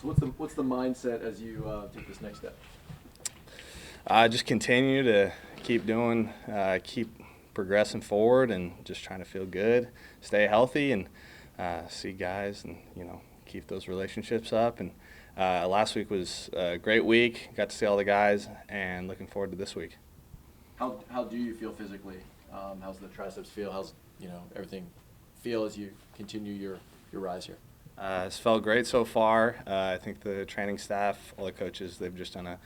So what's the mindset as you take this next step? Just continue to keep doing, keep progressing forward, and just trying to feel good, stay healthy, and see guys, and keep those relationships up. And last week was a great week. Got to see all the guys, and looking forward to this week. How do you feel physically? How's the triceps feel? How's everything feel as you continue your rise here? It's felt great so far. I think the training staff, all the coaches, they've just done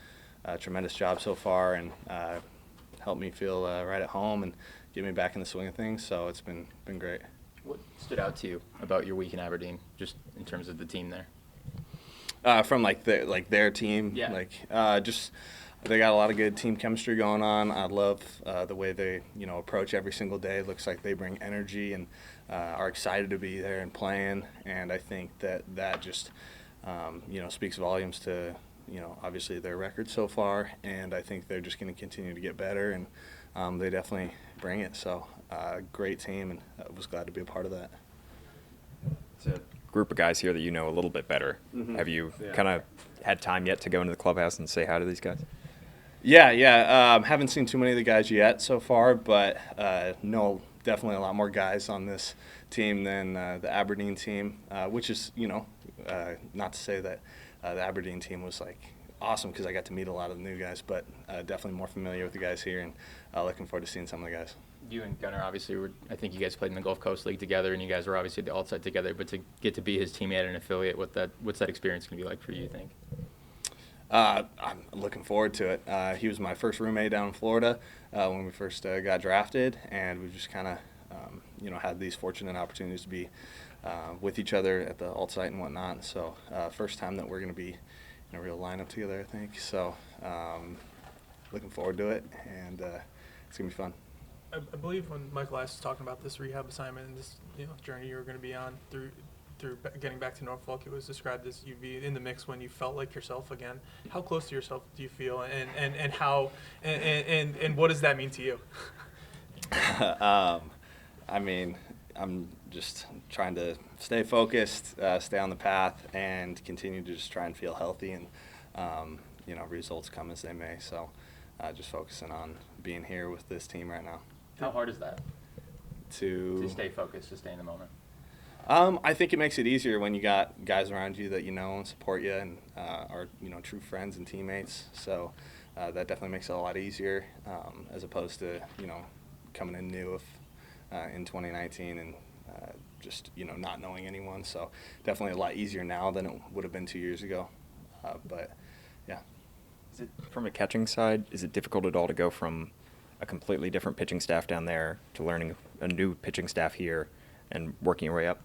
a tremendous job so far, and helped me feel right at home and get me back in the swing of things. So it's been great. What stood out to you about your week in Aberdeen, just in terms of the team there? From their team, yeah. Just they got a lot of good team chemistry going on. I love the way they approach every single day. It looks like they bring energy and are excited to be there and playing. And I think that just speaks volumes to obviously their record so far. And I think they're just going to continue to get better, and they definitely bring it. So great team, and I was glad to be a part of that. It's a group of guys here that you know a little bit better. Mm-hmm. Have you kind of had time yet to go into the clubhouse and say hi to these guys? Yeah. Haven't seen too many of the guys yet so far, but know definitely a lot more guys on this team than the Aberdeen team, which is, not to say that the Aberdeen team was awesome, because I got to meet a lot of the new guys, but definitely more familiar with the guys here, and looking forward to seeing some of the guys. You and Gunnar obviously I think you guys played in the Gulf Coast League together, and you guys were obviously at the alt-side together, but to get to be his teammate at an affiliate, what's that experience going to be like for you think? I'm looking forward to it. He was my first roommate down in Florida when we first got drafted, and we've just kind of had these fortunate opportunities to be with each other at the alt-site and whatnot. So first time that we're going to be in a real lineup together, I think. So looking forward to it, and it's going to be fun. I believe when Michael Ice was talking about this rehab assignment and this journey you were going to be on through getting back to Norfolk, it was described as you'd be in the mix when you felt like yourself again. How close to yourself do you feel, and how and what does that mean to you? I mean, I'm just trying to stay focused, stay on the path, and continue to just try and feel healthy, and results come as they may. So just focusing on being here with this team right now. How hard is that? To stay focused, to stay in the moment? I think it makes it easier when you got guys around you that you know and support you, and are true friends and teammates. So that definitely makes it a lot easier, as opposed to coming in new in 2019 and just not knowing anyone. So definitely a lot easier now than it would have been 2 years ago. But yeah. Is it, from a catching side, is it difficult at all to go from a completely different pitching staff down there to learning a new pitching staff here and working your way up?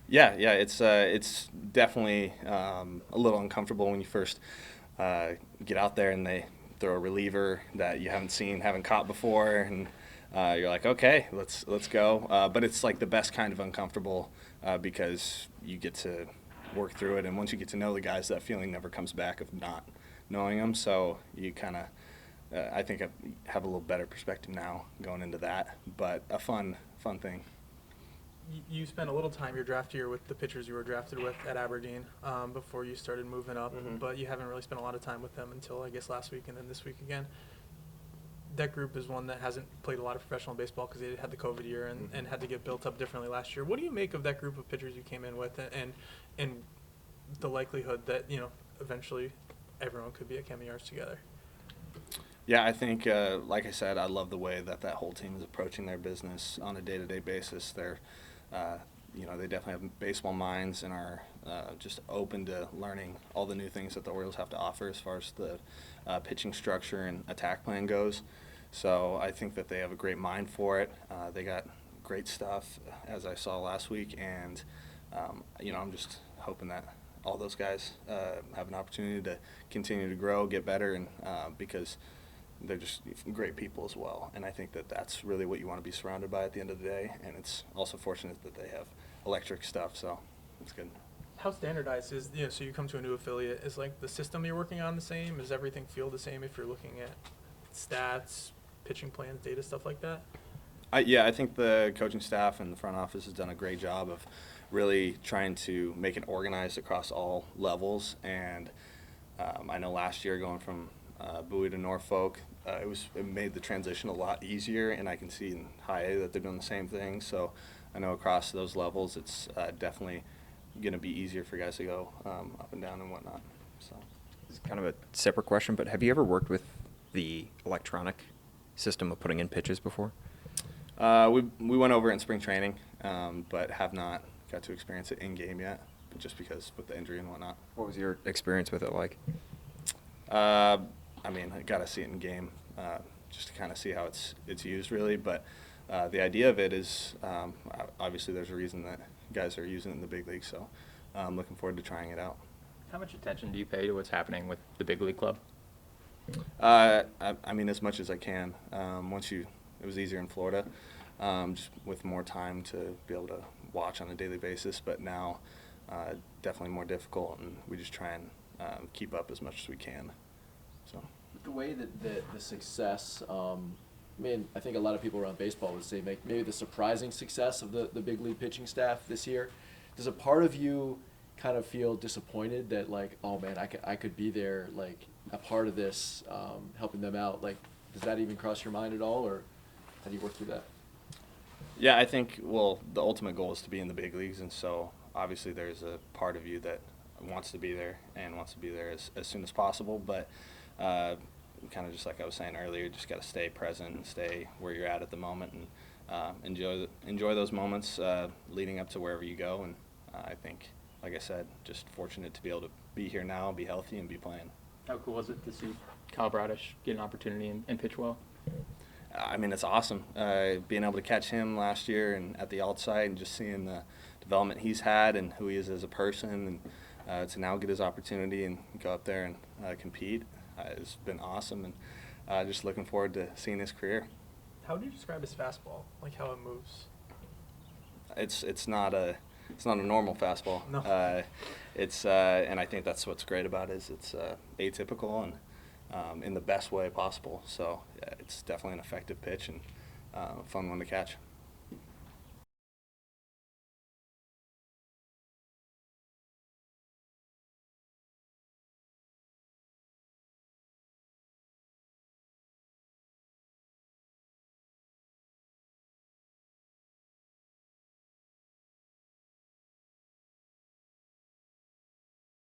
Yeah, it's definitely a little uncomfortable when you first get out there and they throw a reliever that you haven't caught before, and you're like, okay, let's go. But it's the best kind of uncomfortable, because you get to work through it, and once you get to know the guys, that feeling never comes back of not knowing them. So you kind of, I think I have a little better perspective now going into that, but a fun thing. You spent a little time your draft year with the pitchers you were drafted with at Aberdeen before you started moving up, but you haven't really spent a lot of time with them until, I guess, last week and then this week again. That group is one that hasn't played a lot of professional baseball because they had the COVID year and had to get built up differently last year. What do you make of that group of pitchers you came in with, and the likelihood that eventually everyone could be at Camden Yards together? Yeah, I think, like I said, I love the way that whole team is approaching their business on a day-to-day basis. They're they definitely have baseball minds and are just open to learning all the new things that the Orioles have to offer as far as the pitching structure and attack plan goes. So I think that they have a great mind for it. They got great stuff, as I saw last week, and I'm just hoping that all those guys have an opportunity to continue to grow, get better, and because they're just great people as well. And I think that that's really what you want to be surrounded by at the end of the day. And it's also fortunate that they have electric stuff, so it's good. How standardized is, so you come to a new affiliate, is the system you're working on the same? Does everything feel the same if you're looking at stats, pitching plans, data, stuff like that? I think the coaching staff and the front office has done a great job of really trying to make it organized across all levels. And I know last year going from Bowie to Norfolk, it made the transition a lot easier, and I can see in high A that they're doing the same thing. So I know across those levels, it's definitely going to be easier for guys to go up and down and whatnot. So It's kind of a separate question, but have you ever worked with the electronic system of putting in pitches before? we went over it in spring training, but have not got to experience it in game yet, just because with the injury and whatnot. What was your experience with it like? I mean, I got to see it in game just to kind of see how it's used really. But the idea of it is obviously there's a reason that guys are using it in the big league. So I'm looking forward to trying it out. How much attention do you pay to what's happening with the big league club? I mean, as much as I can. It was easier in Florida, just with more time to be able to watch on a daily basis. But now, definitely more difficult, and we just try and keep up as much as we can. So The way that the success, I mean, I think a lot of people around baseball would say maybe the surprising success of the big league pitching staff this year. Does a part of you kind of feel disappointed that, like, oh man, I could be there, like, a part of this, helping them out? Like, does that even cross your mind at all, or how do you work through that? yeah, I think, well, the ultimate goal is to be in the big leagues, and so obviously there's a part of you that wants to be there and wants to be there as soon as possible. But kind of just like I was saying earlier, just got to stay present and stay where you're at the moment, and enjoy those moments leading up to wherever you go. And I think, like I said, just fortunate to be able to be here now, be healthy, and be playing. How cool was it to see Kyle Bradish get an opportunity and pitch well? I mean, it's awesome. Being able to catch him last year and at the outside, and just seeing the development he's had and who he is as a person, and to now get his opportunity and go up there and compete has been awesome. And just looking forward to seeing his career. How would you describe his fastball? Like how it moves? It's not a normal fastball. No. And I think that's what's great about it, is it's atypical and in the best way possible. So yeah, it's definitely an effective pitch and a fun one to catch.